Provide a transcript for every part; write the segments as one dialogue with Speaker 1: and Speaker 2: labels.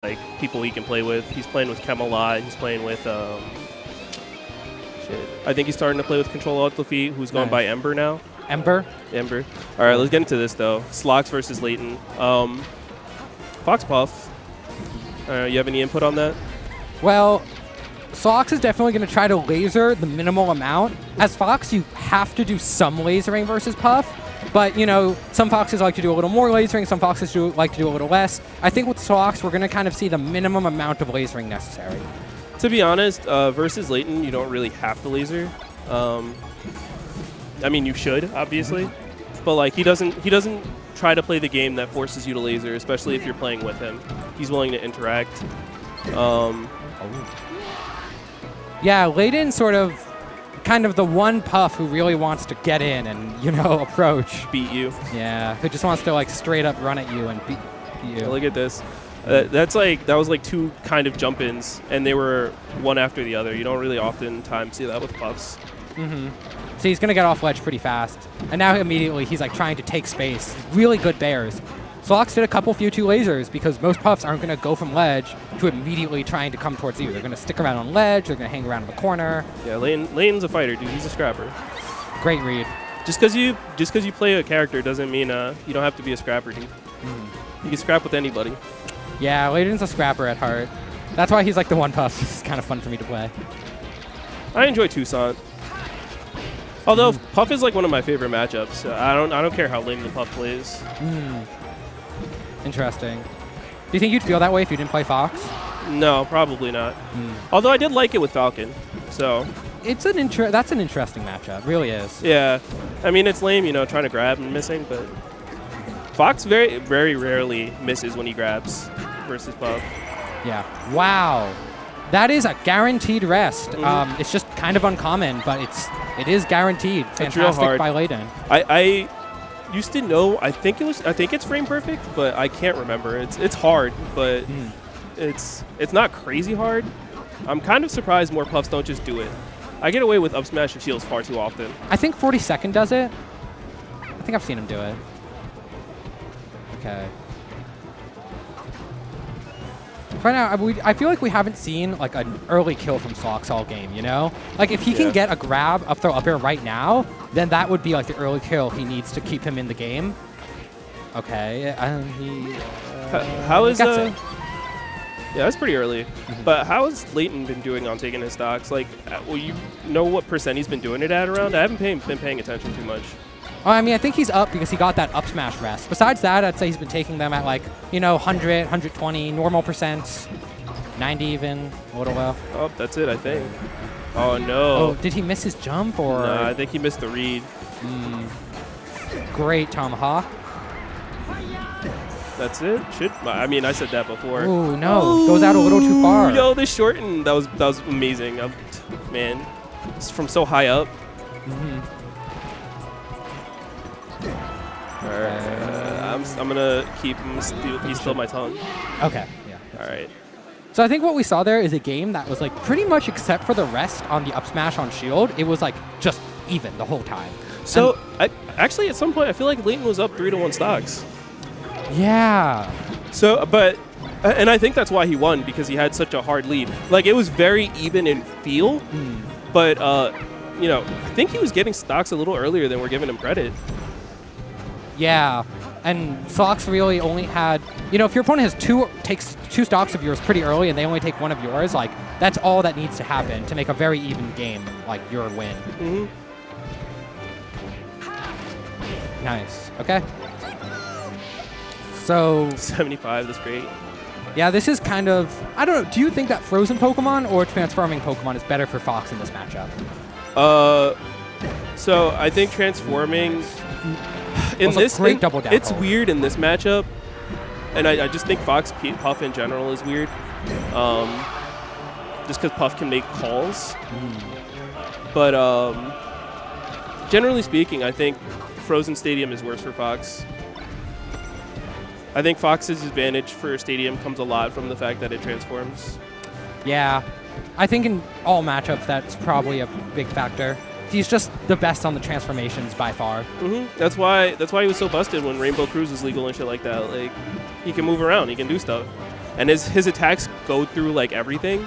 Speaker 1: like people he can play with. He's playing with Chem a lot. He's playing with I think he's starting to play with Control Alt Defeat, who's going by Ember now.
Speaker 2: Ember.
Speaker 1: All right, let's get into this though. Slox versus Leighton. Fox Puff. You have any input on that?
Speaker 2: Well, Slox is definitely going to try to laser the minimal amount. As Fox, you have to do some lasering versus Puff. But, you know, some Foxes like to do a little more lasering, some Foxes like to do a little less. I think with Slox, we're going to kind of see the minimum amount of lasering necessary.
Speaker 1: To be honest, versus Leighton, you don't really have to laser. I mean, you should, obviously. But, like, he doesn't try to play the game that forces you to laser, especially if you're playing with him. He's willing to interact.
Speaker 2: Yeah, Leighton sort of kind of the one Puff who really wants to get in and, you know, approach.
Speaker 1: Beat you.
Speaker 2: Yeah, who just wants to, like, straight up run at you and beat you.
Speaker 1: Yeah, look at this. That was like two kind of jump-ins, and they were one after the other. You don't really oftentimes see that with Puffs.
Speaker 2: So he's going to get off ledge pretty fast. And now immediately he's, like, trying to take space. Really good bears. Slox did a couple few 2 lasers because most Puffs aren't going to go from ledge to immediately trying to come towards you. They're going to stick around on ledge. They're going to hang around in the corner.
Speaker 1: Yeah, Leighton's a fighter, dude. He's a scrapper.
Speaker 2: Great read.
Speaker 1: Just because you play a character doesn't mean you don't have to be a scrapper, dude. You can scrap with anybody.
Speaker 2: Yeah, Leighton's a scrapper at heart. That's why he's like the one Puff. It's kind of fun for me to play.
Speaker 1: I enjoy Toussaint. Although Puff is like one of my favorite matchups. I don't care how Leighton the Puff plays.
Speaker 2: Interesting. Do you think you'd feel that way if you didn't play Fox?
Speaker 1: No, probably not. Although I did like it with Falcon, so.
Speaker 2: It's that's an interesting matchup, really is.
Speaker 1: Yeah, I mean it's lame, you know, trying to grab and missing, but Fox very, very rarely misses when he grabs versus Puff.
Speaker 2: Yeah. Wow. That is a guaranteed rest. It's just kind of uncommon, but it is guaranteed. Fantastic by Leighton.
Speaker 1: I used to know. I think it's frame perfect, but I can't remember. It's hard, but it's not crazy hard. I'm kind of surprised more Puffs don't just do it. I get away with up smash and shields far too often.
Speaker 2: I think 42nd does it. I think I've seen him do it. Okay. Right now, I feel like we haven't seen like an early kill from Slox all game, you know? Like if he can get a grab, up throw, up air right now, then that would be like the early kill he needs to keep him in the game. Okay,
Speaker 1: how is
Speaker 2: gets it.
Speaker 1: Yeah, that's pretty early. But how has Leighton been doing on taking his stocks? Like, will you know what percent he's been doing it at around? I haven't been paying attention too much.
Speaker 2: Oh, I mean, I think he's up because he got that up smash rest. Besides that, I'd say he's been taking them at like, you know, 100, 120, normal percents, 90 even, a little low.
Speaker 1: Oh, that's it, I think. Oh, no.
Speaker 2: Oh, did he miss his jump or?
Speaker 1: No, I think he missed the read.
Speaker 2: Great tomahawk.
Speaker 1: That's it? I mean, I said that before.
Speaker 2: Oh, no. Goes out a little too far.
Speaker 1: Yo, this shortened. That was amazing. Man, it's from so high up. I'm gonna keep him still my tongue.
Speaker 2: Okay. Yeah.
Speaker 1: All right.
Speaker 2: So I think what we saw there is a game that was like pretty much except for the rest on the up smash on shield, it was like just even the whole time.
Speaker 1: So actually at some point I feel like Leighton was up 3-1 stocks.
Speaker 2: Yeah.
Speaker 1: So and I think that's why he won, because he had such a hard lead. Like it was very even in feel, but you know, I think he was getting stocks a little earlier than we're giving him credit.
Speaker 2: Yeah, and Slox really only had, you know, if your opponent takes 2 stocks of yours pretty early and they only take 1 of yours, like, that's all that needs to happen to make a very even game, like, your win. Nice. Okay. So
Speaker 1: 75, that's great.
Speaker 2: Yeah, this is kind of, I don't know, do you think that frozen Pokemon or transforming Pokemon is better for Fox in this matchup?
Speaker 1: So I think transforming in this
Speaker 2: great double down
Speaker 1: it's
Speaker 2: hold.
Speaker 1: weird in this matchup, and I just think Fox Puff in general is weird. Just because Puff can make calls, but generally speaking, I think Frozen Stadium is worse for Fox. I think Fox's advantage for Stadium comes a lot from the fact that it transforms.
Speaker 2: Yeah, I think in all matchups that's probably a big factor. He's just the best on the transformations by far.
Speaker 1: That's why he was so busted when Rainbow Cruise was legal and shit like that. Like, he can move around, he can do stuff. and his attacks go through like everything,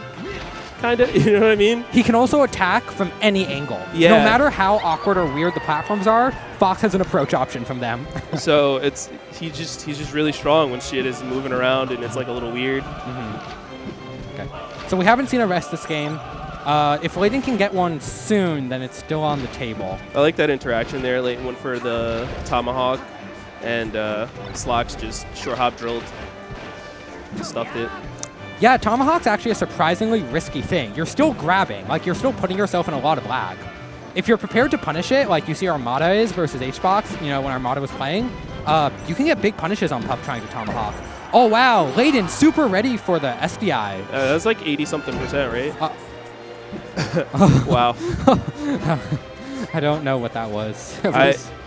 Speaker 1: kind of. You know what I mean?
Speaker 2: He can also attack from any angle.
Speaker 1: Yeah.
Speaker 2: No matter how awkward or weird the platforms are, Fox has an approach option from them.
Speaker 1: So he's just really strong when shit is moving around and it's like a little weird.
Speaker 2: Okay. So we haven't seen a rest this game. If Leighton can get one soon, then it's still on the table.
Speaker 1: I like that interaction there. Leighton went for the tomahawk, and Slox just short hop drilled, stuffed it.
Speaker 2: Yeah, tomahawk's actually a surprisingly risky thing. You're still grabbing, like you're still putting yourself in a lot of lag. If you're prepared to punish it, like you see Armada is versus HBox, you know, when Armada was playing, you can get big punishes on Puff trying to tomahawk. Oh wow, Leighton super ready for the SDI.
Speaker 1: That's like 80-something%, right? Wow.
Speaker 2: I don't know what that was.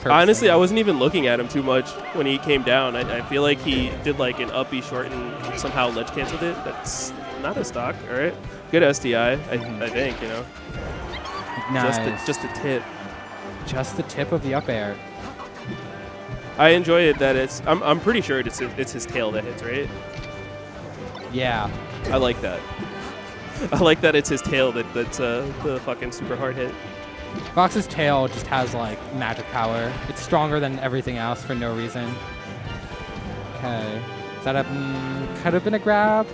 Speaker 1: Honestly, I wasn't even looking at him too much when he came down. I feel like he did like an uppy short and somehow ledge canceled it. That's not a stock, all right? Good SDI, I think, you know.
Speaker 2: Nice.
Speaker 1: Just the tip.
Speaker 2: Just the tip of the up air.
Speaker 1: I enjoy it that it's. I'm pretty sure it's his tail that hits, right?
Speaker 2: Yeah.
Speaker 1: I like that. I like that it's his tail that's the fucking super hard hit.
Speaker 2: Fox's tail just has like magic power. It's stronger than everything else for no reason. Okay. Is that a could have been a grab?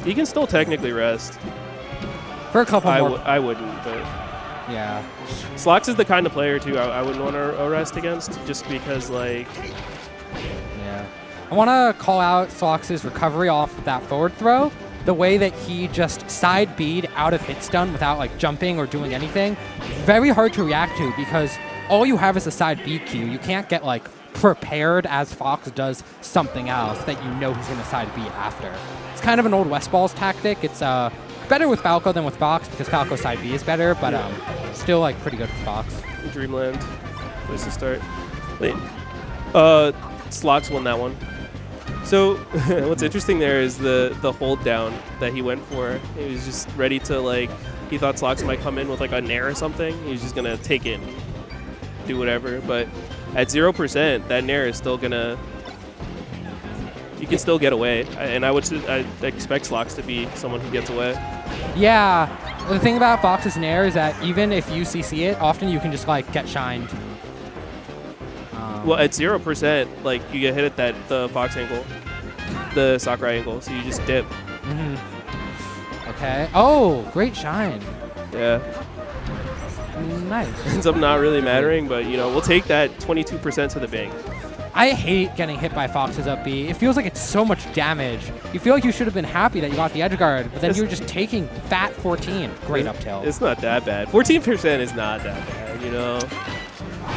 Speaker 1: He can still technically rest.
Speaker 2: For a couple more.
Speaker 1: I wouldn't, but
Speaker 2: yeah.
Speaker 1: Slox is the kind of player too I wouldn't want to rest against, just because like.
Speaker 2: Yeah. I want to call out Slox's recovery off of that forward throw. The way that he just side B'd out of hit stun without like jumping or doing anything, very hard to react to because all you have is a side B Q. You can't get like prepared as Fox does something else that you know he's going to side B after. It's kind of an old West Balls tactic. It's better with Falco than with Fox because Falco's side B is better, but still like pretty good with Fox.
Speaker 1: Dreamland, place to start. Slox won that one. So what's interesting there is the hold down that he went for. He was just ready to like, he thought Slox might come in with like a nair or something. He was just gonna take it, do whatever. But at 0%, that nair is still gonna, you can still get away. And I expect Slox to be someone who gets away.
Speaker 2: Yeah, the thing about Fox's nair is that even if you CC it, often you can just like get shined.
Speaker 1: Well, at 0%, like you get hit at the Fox angle, the Sakurai angle, so you just dip.
Speaker 2: Okay. Oh, great shine.
Speaker 1: Yeah.
Speaker 2: Nice.
Speaker 1: Ends up not really mattering, but you know we'll take that 22% to the bank.
Speaker 2: I hate getting hit by Fox's up B. It feels like it's so much damage. You feel like you should have been happy that you got the edge guard, but then you were just taking fat 14. Great up tilt.
Speaker 1: It's not that bad. 14% is not that bad, you know.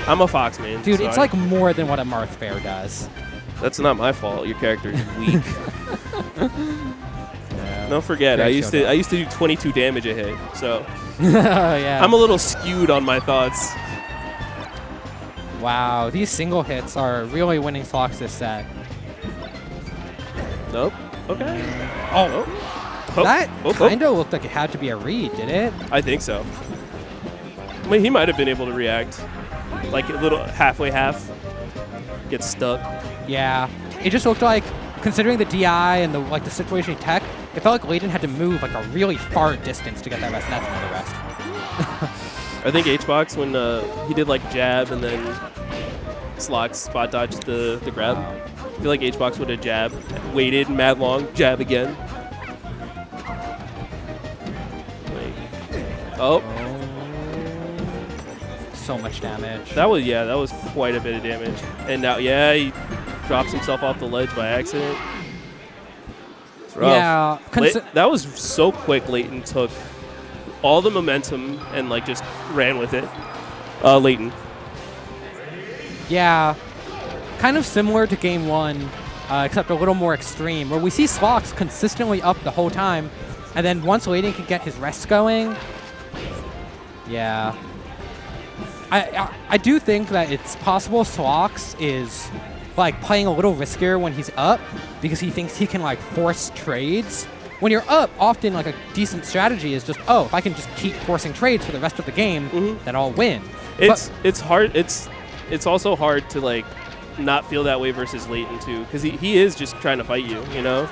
Speaker 1: I'm a Fox man.
Speaker 2: Dude,
Speaker 1: so
Speaker 2: it's like more than what a Marth Bear does.
Speaker 1: That's not my fault. Your character is weak.
Speaker 2: Yeah.
Speaker 1: Don't forget, I used to do 22 damage a hit, so
Speaker 2: yeah.
Speaker 1: I'm a little skewed on my thoughts.
Speaker 2: Wow, these single hits are really winning Slox this set.
Speaker 1: Nope. Okay.
Speaker 2: That kind of looked like it had to be a read, did it?
Speaker 1: I think so. I mean, he might have been able to react. Like a little halfway half. Get stuck.
Speaker 2: Yeah. It just looked like, considering the DI and the situation he tech, it felt like Leighton had to move like a really far distance to get that rest, and that's another rest.
Speaker 1: I think HBox, when he did like jab and then Slox spot dodged the grab. I feel like HBox would have jabbed, waited mad long, jab again. Oh.
Speaker 2: So much damage.
Speaker 1: That was quite a bit of damage. And now, yeah, he drops himself off the ledge by accident. It's rough.
Speaker 2: Yeah.
Speaker 1: That was so quick. Leighton took all the momentum and like just ran with it. Leighton.
Speaker 2: Yeah. Kind of similar to game one, except a little more extreme, where we see Slox consistently up the whole time, and then once Leighton can get his rests going, yeah. I do think that it's possible Slox is like playing a little riskier when he's up because he thinks he can like force trades. When you're up, often like a decent strategy is just, oh, if I can just keep forcing trades for the rest of the game, then I'll win.
Speaker 1: It's hard. It's also hard to like not feel that way versus Leighton too, because he is just trying to fight you, you know?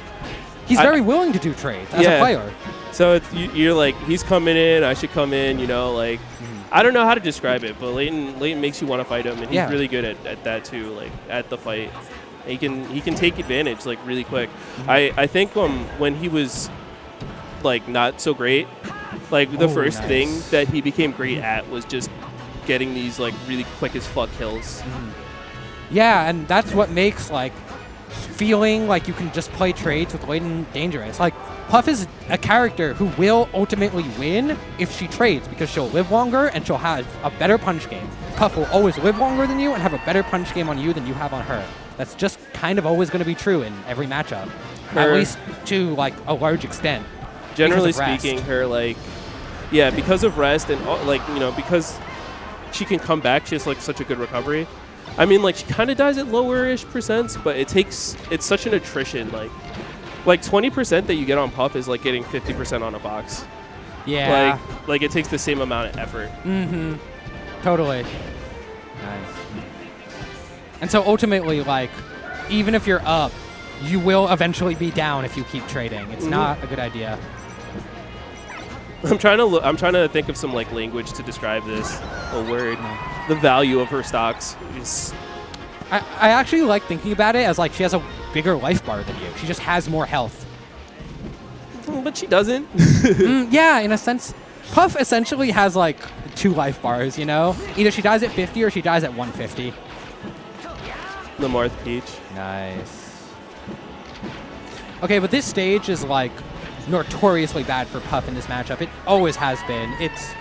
Speaker 2: He's very willing to do trades as a player.
Speaker 1: So you're like, he's coming in, I should come in, you know, like, I don't know how to describe it, but Leighton makes you want to fight him, and he's really good at that too, like, at the fight. He can take advantage, like, really quick. I think when he was, like, not so great, like, the first thing that he became great at was just getting these, like, really quick as fuck kills.
Speaker 2: Yeah, and that's what makes, like, feeling like you can just play trades with Leighton dangerous. Like, Puff is a character who will ultimately win if she trades, because she'll live longer and she'll have a better punch game. Puff will always live longer than you and have a better punch game on you than you have on her. That's just kind of always going to be true in every matchup, at least to, like, a large extent.
Speaker 1: Generally speaking, her, like, yeah, because of rest and, like, you know, because she can come back, she has, like, such a good recovery. I mean, like, she kind of dies at lower-ish percents, but it's such an attrition. Like 20% that you get on Puff is like getting 50% on a box.
Speaker 2: Yeah.
Speaker 1: Like it takes the same amount of effort.
Speaker 2: Mm-hmm. Totally. Nice. And so ultimately, like, even if you're up, you will eventually be down if you keep trading. It's not a good idea.
Speaker 1: I'm trying to think of some, like, language to describe this. A word. The value of her stocks is.
Speaker 2: I actually like thinking about it as, like, she has a bigger life bar than you. She just has more health.
Speaker 1: But she doesn't.
Speaker 2: Yeah, in a sense. Puff essentially has, like, 2 life bars, you know? Either she dies at 50 or she dies at 150.
Speaker 1: The Marth Peach.
Speaker 2: Nice. Okay, but this stage is, like, notoriously bad for Puff in this matchup. It always has been. It's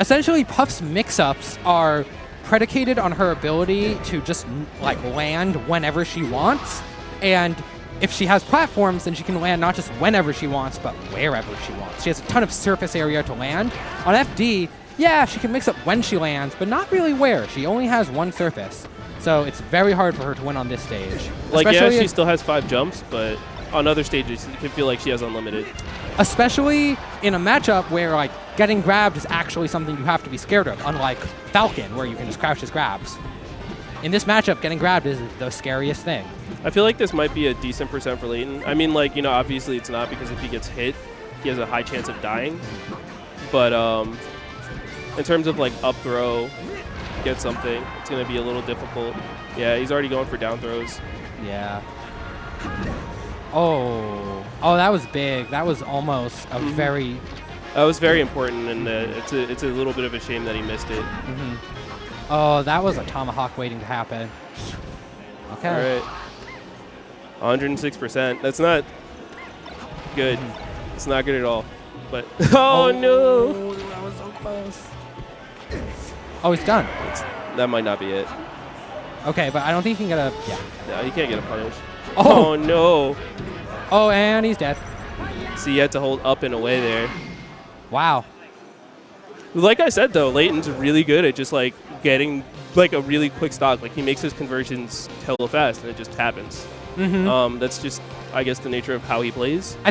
Speaker 2: essentially Puff's mix-ups are predicated on her ability to just, like, land whenever she wants. And if she has platforms, then she can land not just whenever she wants, but wherever she wants. She has a ton of surface area to land. On FD, yeah, she can mix up when she lands, but not really where. She only has 1 surface. So it's very hard for her to win on this stage.
Speaker 1: Like, yeah, she still has 5 jumps, but on other stages, you can feel like she has unlimited.
Speaker 2: Especially in a matchup where, like, getting grabbed is actually something you have to be scared of, unlike Falcon, where you can just crouch his grabs. In this matchup, getting grabbed is the scariest thing.
Speaker 1: I feel like this might be a decent percent for Leighton. I mean, like, you know, obviously it's not, because if he gets hit, he has a high chance of dying. But in terms of, like, up throw, get something, it's going to be a little difficult. Yeah, he's already going for down throws.
Speaker 2: Yeah. Oh, that was big. That was almost a very...
Speaker 1: That was very important, and it's a little bit of a shame that he missed it.
Speaker 2: Oh, that was a tomahawk waiting to happen. Okay.
Speaker 1: All right. 106%. That's not good. It's not good at all. But oh no!
Speaker 2: That was so close. Oh, he's done.
Speaker 1: That might not be it.
Speaker 2: Okay, but I don't think he can get a... Yeah.
Speaker 1: No, he can't get a punish.
Speaker 2: Oh
Speaker 1: no!
Speaker 2: Oh, and he's dead.
Speaker 1: So you had to hold up and away there.
Speaker 2: Wow.
Speaker 1: Like I said, though, Leighton's really good at just, like, getting, like, a really quick stock. Like, he makes his conversions hella fast, and it just happens. That's just, I guess, the nature of how he plays.
Speaker 2: I think